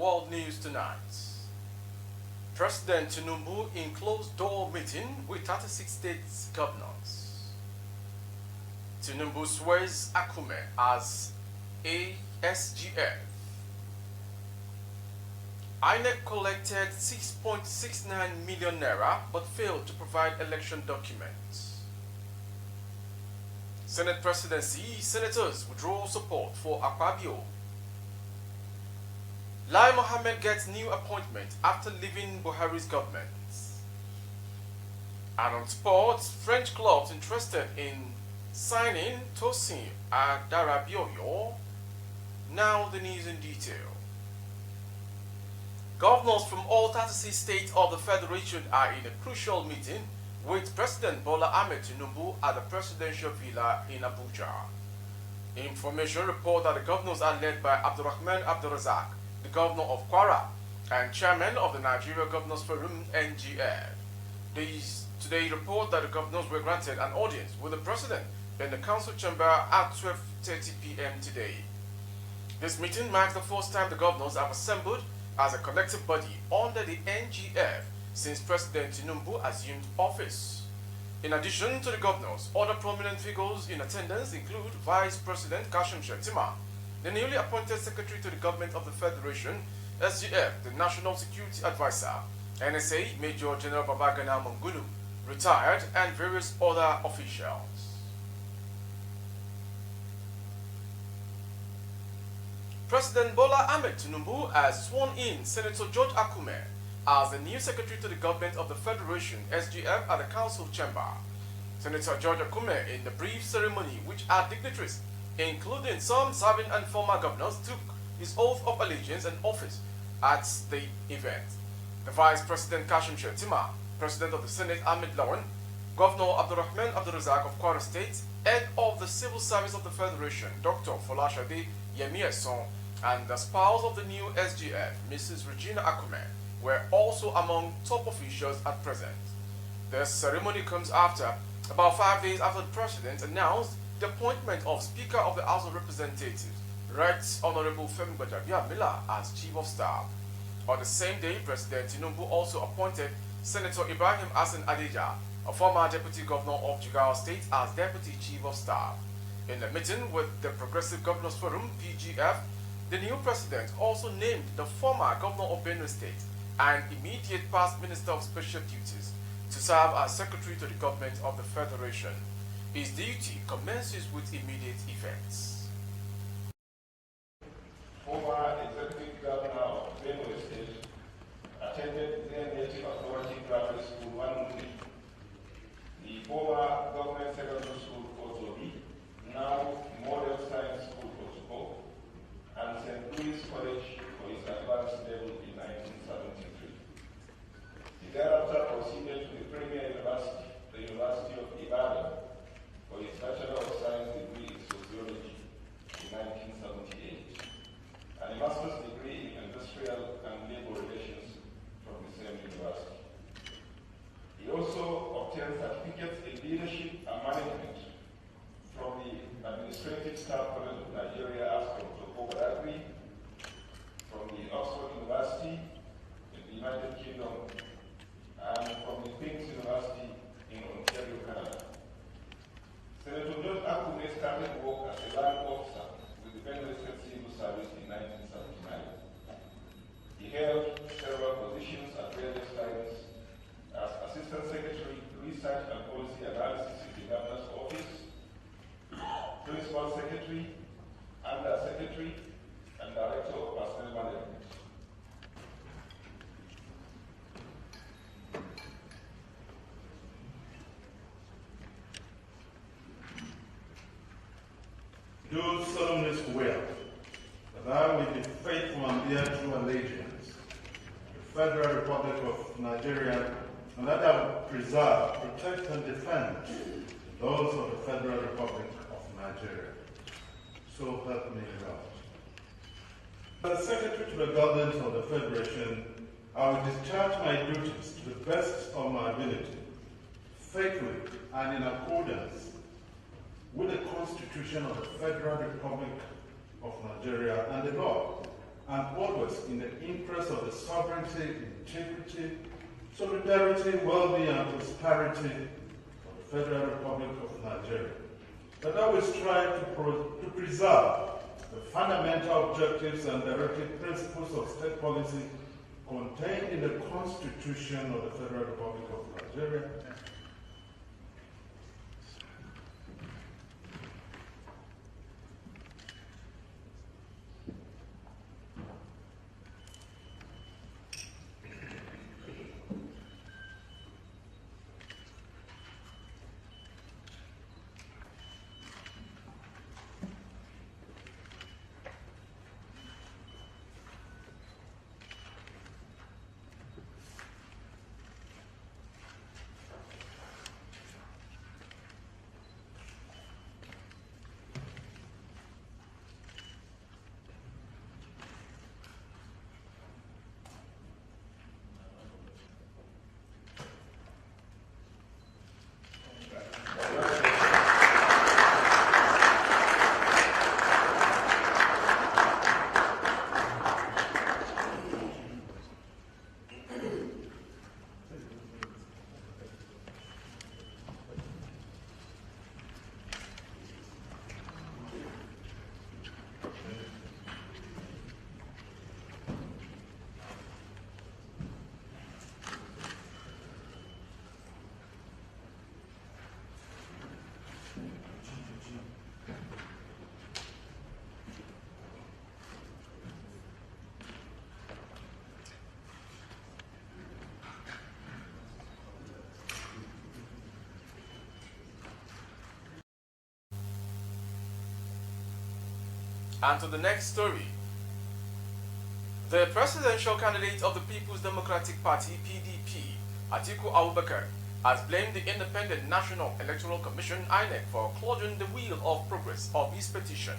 world news tonight. President Trøùble in closed-door meeting with 36 states governors. Trøùble swears Akume as ASGF. INEC collected 6.69 million naira but failed to provide election documents. Senate presidency, senators withdraw support for Akpabio. Lai Mohammed gets new appointment after leaving Buhari's government. And on sports, French clubs interested in signing Tosin Adarabioyo. Now the news in detail. Governors from all 36 states of the Federation are in a crucial meeting with President Bola Ahmed Tinubu at the presidential villa in Abuja. Information report that the governors are led by Abdurrahman Abdurrazak, the governor of Kwara and chairman of the Nigeria Governors Forum (NGF). These today report that the governors were granted an audience with the president in the council chamber at 12:30 p.m. today. This meeting marks the first time the governors have assembled as a collective body under the NGF since President Tinubu assumed office. In addition to the governors, other prominent figures in attendance include Vice President Kashim Shettima, the newly appointed Secretary to the Government of the Federation, SGF, the National Security Advisor, NSA Major General Babagana Mongulu, retired, and various other officials. President Bola Ahmed Tinubu has sworn in Senator George Akume as the new Secretary to the Government of the Federation, SGF, at the Council Chamber. Senator George Akume, in the brief ceremony which our dignitaries, including some serving and former governors, took his oath of allegiance and office at the event. The Vice President Kashim Shettima, President of the Senate Ahmed Lawan, Governor Abdurrahman Abdurrazak of Kwara State, Head of the Civil Service of the Federation, Dr. Folashade Yemieson, and the spouse of the new SGF, Mrs. Regina Akume, were also among top officials at present. The ceremony comes after about 5 days after the President announced the appointment of Speaker of the House of Representatives, Right Honorable Femi Gbajabiamila, as Chief of Staff. On the same day, President Tinubu also appointed Senator Ibrahim Hassan Adija, a former Deputy Governor of Jigawa State, as Deputy Chief of Staff. In a meeting with the Progressive Governors Forum, PGF, the new president also named the former Governor of Benue State and immediate past Minister of Special Duties to serve as Secretary to the Government of the Federation. His duty commences with immediate effects. Former Executive Governor of Benue State attended the Native Authority Grammar School Manuni, the former Government Secondary School Kotobi, now Model Science School Kotobo, and St. Louis College for his advanced level in 1973. He thereafter proceeded to the premier university, the University of Ibadan, for his Bachelor of Science degree in Sociology in 1978, and a Master's degree in Industrial and Labor Relations from the same university. He also obtained certificates in Leadership and Management from the Administrative Staff College of Nigeria, Ascom, Trøùble, from the Oxford University in the United Kingdom, and from the Queen's University in Ontario, Canada. Senator George Akume started work as a land officer with the Benue State Civil Service in 1979. He held several positions at various times as Assistant Secretary, Research and Policy Analysis in the Governor's Office, Principal Secretary, Under Secretary, and Director of Personnel Management. Do solemnly swear that I will be faithful and bear true allegiance to the Federal Republic of Nigeria, and that I will preserve, protect, and defend those of the Federal Republic of Nigeria. So help me God. As Secretary to the Government of the Federation, I will discharge my duties to the best of my ability, faithfully and in accordance with the Constitution of the Federal Republic of Nigeria and the law, and always in the interest of the sovereignty, integrity, solidarity, well-being, and prosperity of the Federal Republic of Nigeria. That I will strive to preserve the fundamental objectives and directive principles of state policy contained in the Constitution of the Federal Republic of Nigeria. And to the next story. The presidential candidate of the People's Democratic Party, PDP, Atiku has blamed the Independent National Electoral Commission, INEC, for clogging the wheel of progress of his petition.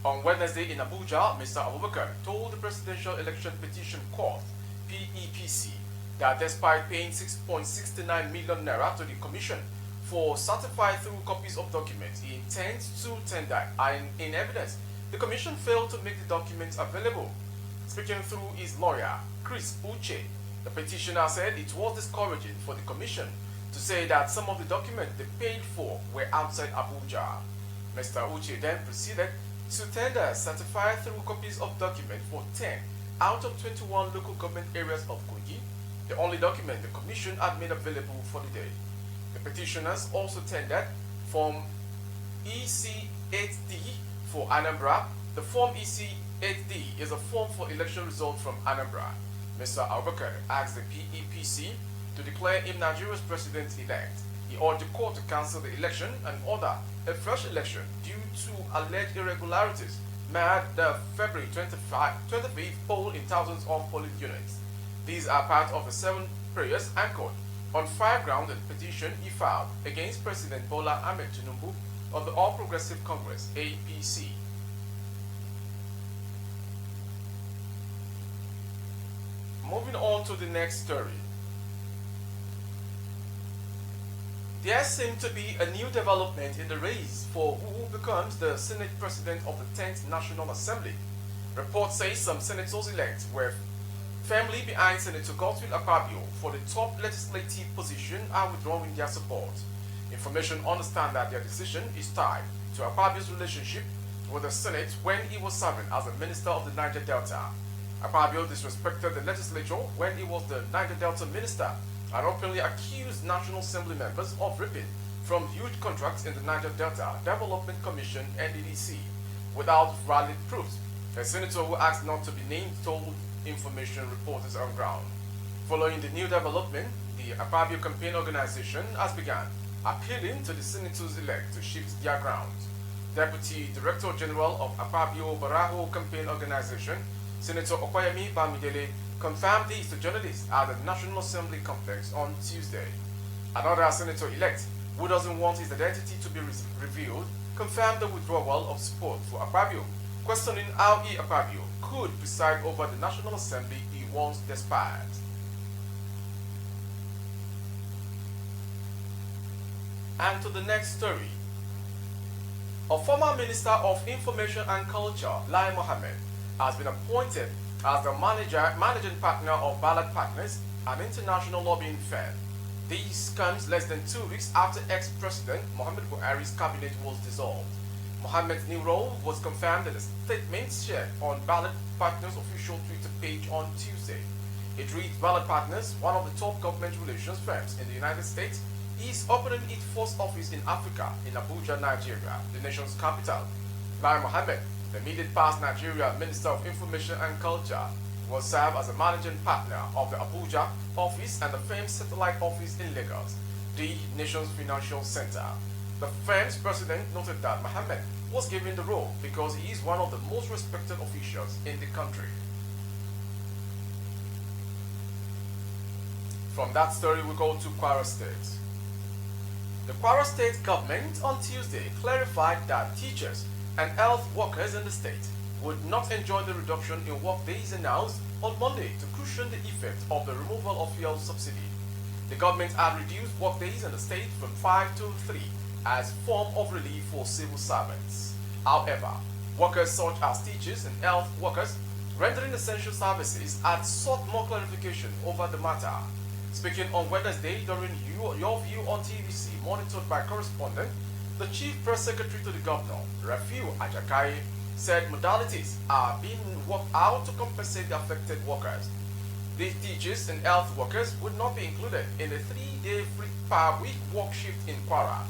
On Wednesday in Abuja, Mr. Abubakar told the Presidential Election Petition Court, PEPC, that despite paying 6.69 million naira to the Commission for certified through copies of documents he intends to tender and in evidence, the Commission failed to make the documents available. Speaking through his lawyer, Chris Uche, the petitioner said it was discouraging for the Commission to say that some of the documents they paid for were outside Abuja. Mr. Uche then proceeded to tender certified through copies of documents for 10 out of 21 local government areas of Kogi, the only document the Commission had made available for the day. The petitioners also tendered Form EC8D for Anambra. The Form EC8D is a form for election results from Anambra. Mr. Abubakar asked the PEPC to declare him Nigeria's president-elect. He urged the court to cancel the election and order a fresh election due to alleged irregularities made at the February 25th poll in thousands of polling units. These are part of the 7 prayers anchored on 5 grounds in the petition he filed against President Bola Ahmed Tinubu of the All Progressive Congress, APC. Moving on to the next story. There seems to be a new development in the race for who becomes the Senate President of the 10th National Assembly. Reports say some senators-elect were firmly behind Senator Godswill Akpabio for the top legislative position are withdrawing their support. Information understand that their decision is tied to Akpabio's relationship with the Senate when he was serving as a minister of the Niger Delta. Akpabio disrespected the legislature when he was the Niger Delta minister and openly accused National Assembly members of ripping from huge contracts in the Niger Delta Development Commission (NDDC) without valid proofs. A senator who asked not to be named told information reporters on ground. Following the new development, the Akpabio campaign organization has begun appealing to the senators-elect to shift their ground. Deputy Director General of Akpabio Baraho Campaign Organization, Senator Okoyemi Bamidele, confirmed this to journalists at the National Assembly complex on Tuesday. Another senator-elect, who doesn't want his identity to be revealed, confirmed the withdrawal of support for Akpabio, questioning how Akpabio could preside over the National Assembly he once despised. And to the next story. A former Minister of Information and Culture, Lai Mohammed, has been appointed as the managing partner of Ballot Partners, an international lobbying firm. This comes less than 2 weeks after ex-President Muhammad Buhari's cabinet was dissolved. Mohammed's new role was confirmed in a statement shared on Ballot Partners' official Twitter page on Tuesday. It reads, Ballot Partners, one of the top government relations firms in the United States, is opening its first office in Africa, in Abuja, Nigeria, the nation's capital. Lai Mohammed, the immediate past Nigerian Minister of Information and Culture, will serve as a managing partner of the Abuja office and the firm's satellite office in Lagos, the nation's financial center. The firm's president noted that Mohammed was given the role because he is one of the most respected officials in the country. From that story, we go to Kwara State. The Kwara State government on Tuesday clarified that teachers and health workers in the state would not enjoy the reduction in work days announced on Monday to cushion the effect of the removal of fuel subsidy. The government had reduced work days in the state from 5 to 3 as form of relief for civil servants. However, workers such as teachers and health workers rendering essential services had sought more clarification over the matter. Speaking on Wednesday during Your View on TVC, monitored by correspondent, the Chief Press Secretary to the Governor, Rafiu Ajakai, said modalities are being worked out to compensate the affected workers. The teachers and health workers would not be included in the 3-day per week work shift in Kwara.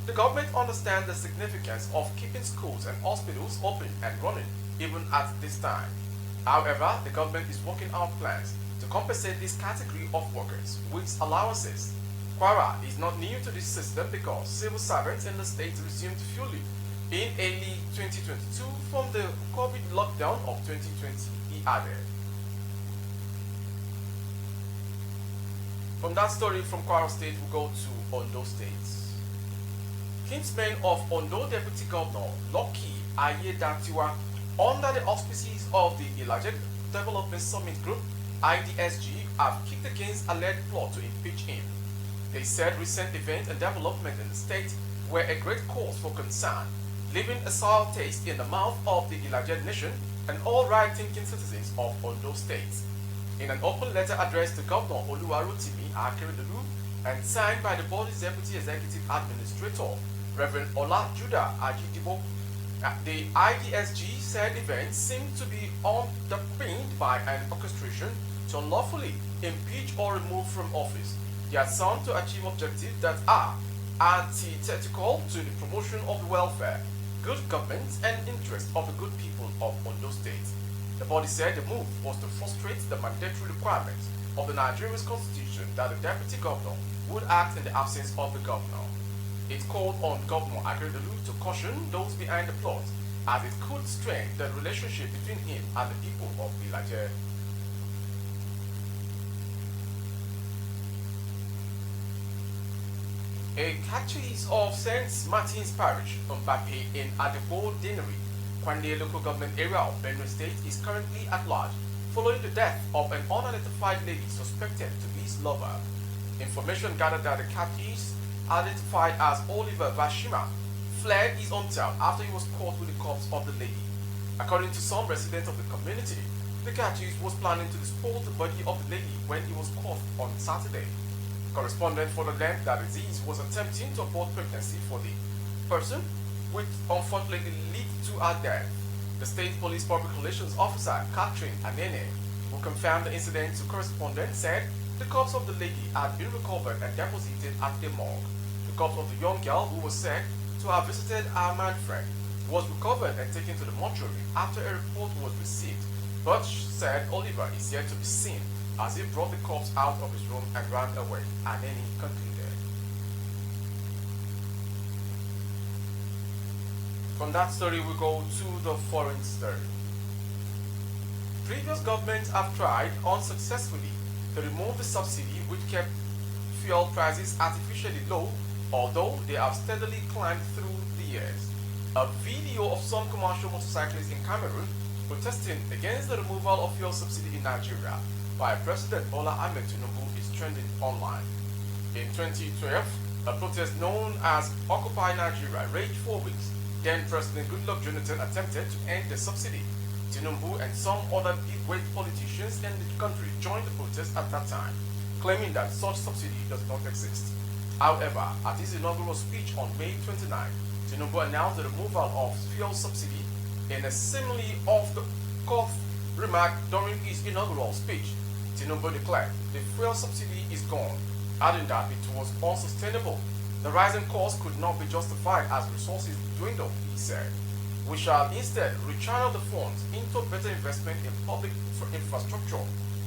The government understands the significance of keeping schools and hospitals open and running even at this time. However, the government is working out plans to compensate this category of workers with allowances. Kwara is not new to this system because civil servants in the state resumed fully in early 2022 from the COVID lockdown of 2020, he added. From that story from Kwara State, we go to Ondo State. Kinsmen of Ondo Deputy Governor Lucky Ayedatiwa, under the auspices of the Ilaje Development Summit Group, IDSG, have kicked against alleged plot to impeach him. They said recent events and development in the state were a great cause for concern, leaving a sour taste in the mouth of the Ilaje nation and all right-thinking citizens of Ondo State. In an open letter addressed to Governor Oluwarotimi Akeredolu and signed by the body's Deputy Executive Administrator, Reverend Ola Judah Ajidibo, the IDSG said events seem to be underpinned by an orchestration to unlawfully impeach or remove from office. They are sought to achieve objectives that are antithetical to the promotion of the welfare, good government, and interest of the good people of Ondo State. The body said the move was to frustrate the mandatory requirements of the Nigerian Constitution that the Deputy Governor would act in the absence of the Governor. It called on Governor Akeredolu to caution those behind the plot, as it could strain the relationship between him and the people of Ilaje. A catechist of St. Martin's Parish, Mbappe in Adebo Deanery, Kwande local government area of Benue State, is currently at large following the death of an unidentified lady suspected to be his lover. Information gathered that the catechist, identified as Oliver Bashima, fled his hometown after he was caught with the corpse of the lady. According to some residents of the community, the catechist was planning to dispose the body of the lady when he was caught on Saturday. Correspondent for the land that disease was attempting to abort pregnancy for the person, which unfortunately led to her death. The state police public relations officer, Catherine Anene, who confirmed the incident to correspondent, said the corpse of the lady had been recovered and deposited at the morgue. The corpse of the young girl, who was said to have visited her man friend, was recovered and taken to the mortuary after a report was received, but said Oliver is yet to be seen, as he brought the corpse out of his room and ran away, Anene concluded. From that story, we go to the foreign story. Previous governments have tried unsuccessfully to remove the subsidy which kept fuel prices artificially low, although they have steadily climbed through the years. A video of some commercial motorcyclists in Cameroon protesting against the removal of fuel subsidy in Nigeria by President Bola Ahmed Tinubu is trending online. In 2012, a protest known as Occupy Nigeria raged for weeks. Then President Goodluck Jonathan attempted to end the subsidy, Tinubu and some other big-weight politicians in the country joined the protest at that time, claiming that such subsidy does not exist. However, at his inaugural speech on May 29, Tinubu announced the removal of fuel subsidy in a seemingly off-the-cuff remark during his inaugural speech. Tinubu declared the fuel subsidy is gone, adding that it was unsustainable. The rising cost could not be justified as resources dwindle, he said. We shall instead rechannel the funds into better investment in public infrastructure,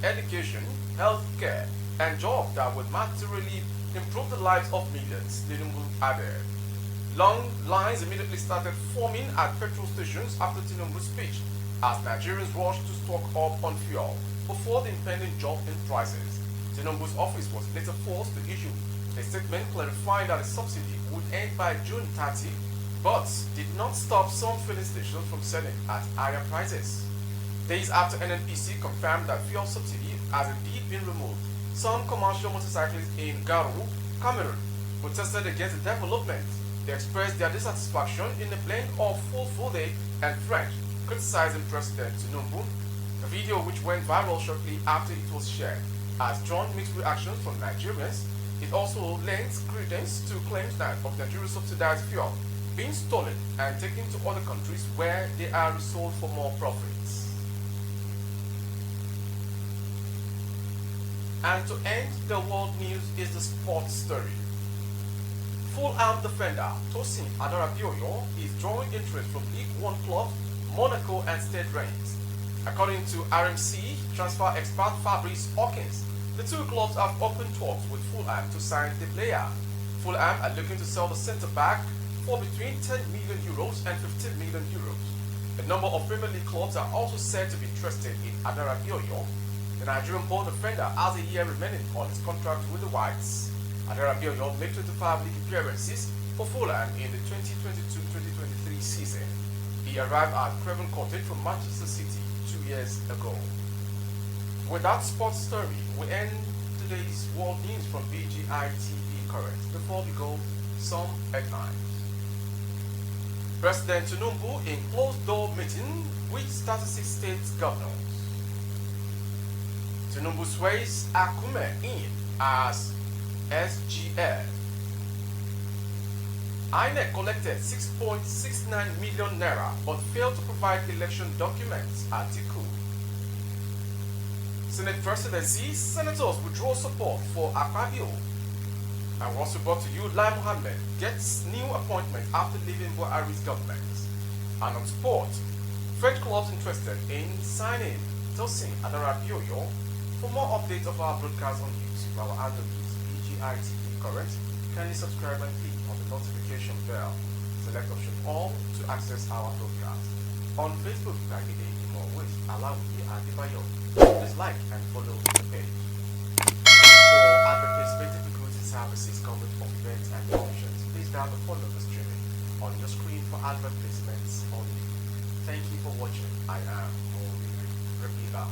education, healthcare, and jobs that would materially improve the lives of millions, Tinubu added. Long lines immediately started forming at petrol stations after Tinubu's speech, as Nigerians rushed to stock up on fuel before the impending jump in prices. Tinubu's office was later forced to issue a statement clarifying that the subsidy would end by June 30, but did not stop some filling stations from selling at higher prices. Days after NNPC confirmed that fuel subsidy has indeed been removed, some commercial motorcyclists in Garu, Cameroon, protested against the development. They expressed their dissatisfaction in a blend of Fulfulde and French, criticizing President Tinubu. A video which went viral shortly after it was shared has drawn mixed reactions from Nigerians. It also lends credence to claims that of Nigerian subsidized fuel being stolen and taken to other countries where they are resold for more profits. And to end the world news is the sports story. Full-arm defender Tosin Adarabioyo is drawing interest from League One clubs Monaco and Stade Reims. According to RMC transfer expert Fabrice Hawkins, the two clubs have opened talks with Fulham to sign the player. Fulham are looking to sell the centre-back for between 10 million euros and 15 million euros. A number of Premier League clubs are also said to be interested in Adarabioyo. The Nigerian-born defender has a year remaining on his contract with the Whites. Adarabioyo made 25 league appearances for Fulham in the 2022-2023 season. He arrived at Craven Cottage from Manchester City 2 years ago. With that sports story, we end today's world news from BGI TV Current. Before we go, some headlines. President Tinubu in closed-door meeting with 36 state governors. Tinubu swears Akume in as SGF. INEC collected 6.69 million naira but failed to provide election documents. Atiku. Senate presidency, senators withdraw support for Akpabio. And also brought to you, Lai Mohammed gets new appointment after leaving Buhari's government. And on sport, French clubs interested in signing Tosin Adarabioyo. For more updates of our broadcast on YouTube, our handle is BGI TV Current. Kindly subscribe and click on the notification bell. Select option all to access our broadcast. On Facebook, you can get more with Alawi Adibayo. Please like and follow the page. For advertisement recruiting services coverage of events and promotions, please dial the phone number streaming on your screen for advertisements only. Thank you for watching. I am Mo Repila.